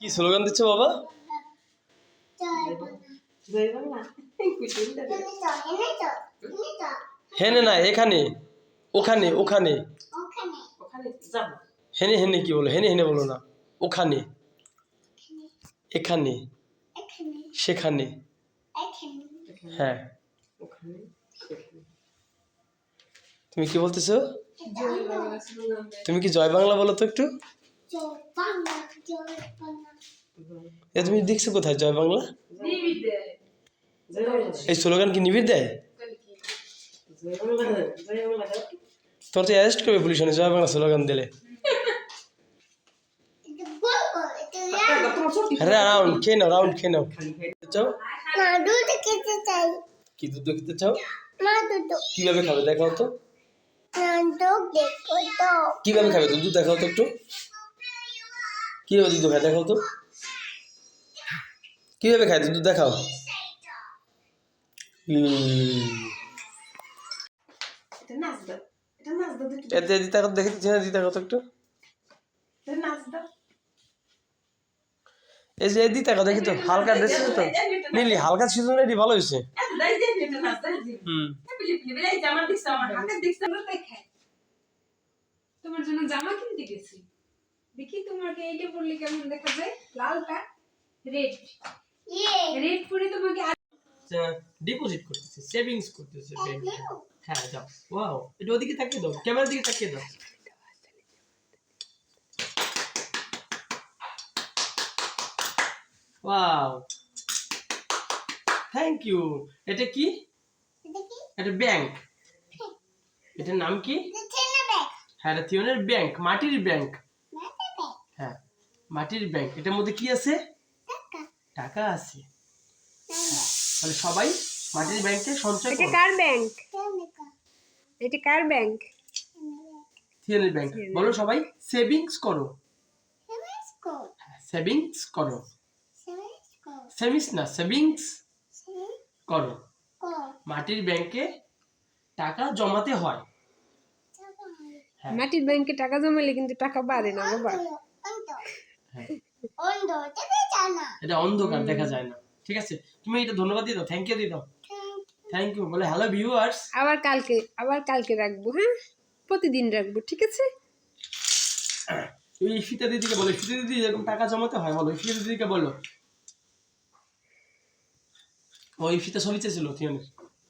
কি স্লোগান দিচ্ছ বাবা? হেনে না, এখানে, ওখানে, ওখানে। হেনে হেনে কি বলো? হেনে হেনে বলো না। ওখানে, এখানে, সেখানে। হ্যাঁ, তুমি কি বলতেছো? তুমি কি জয় বাংলা বলো তো একটু। তুমি দেখছো কোথায় জয় বাংলা? এই স্লোগান কি নিবিড় দেয়? তোর তো অ্যারেস্ট করবে পুলিশ জয় বাংলা স্লোগান দিলে। রাউন্ড খেয়ে নাও, রাউন্ড খেয়ে নাও। চাও কি দুধ খেতে চাও? কিভাবে খাবে দেখাও তো। কিভাবে খাবে দুধ দেখাও তো একটু। কিভাবে দুধ খায় দেখাও তো। কিভাবে খায় দুধ দেখাও। দিতে দেখেছি না, দিতে কত একটু। এই যে দিতে কথা দেখি তো, হালকা ড্রেস তো নিলি, হালকা সিজন এটি ভালো হয়েছে। তোমার জন্য জামা কিনতে গেছি, দেখি তোমাকে এইটা পরলে কেমন দেখা যায়। লালটা রেড, রেড পরে তোমাকে ডিপোজিট করতেছে, সেভিংস করতেছে ব্যাংকে। হ্যাঁ যাও, ওয়াও, এটা ওদিকে তাকিয়ে দাও, ক্যামেরার দিকে তাকিয়ে দাও। Wow, thank you. এটা কি? এটা ব্যাংক। এটার নাম কি? হ্যাঁ, এটা থিওনের ব্যাংক, মাটির ব্যাংক। হ্যাঁ, মাটির ব্যাংক। এটার মধ্যে কি আছে? টাকা আছে। তাহলে সবাই মাটির ব্যাংকে সঞ্চয় করো। এটা কার ব্যাংক? এটা কার ব্যাংক? থিওনের ব্যাংক। বলো সবাই সেভিংস করো। সেভিংস করো। সেভিংস না, সেভিংস করো। মাটির ব্যাংকে টাকা জমাতে হয়। মাটির ব্যাংকে টাকা জমালে কিন্তু টাকা বাড়ে না বাবা। এটা অন্ধকার, দেখা যায় না। ঠিক আছে, তুমি এটা ধন্যবাদ দিয়ে দাও, থ্যাংক ইউ দিয়ে দাও। থ্যাংক ইউ বলে হ্যালো ভিউয়ার্স। আবার কালকে রাখবো। হ্যাঁ, প্রতিদিন রাখবো, ঠিক আছে। এই ফিতা দিদিকে বলো, ফিতা দিদি এরকম টাকা জমাতে হয় বলো, ফিতা দিদিকে বলো। ওই ফিতা ছবি চেয়েছিল থিওনের।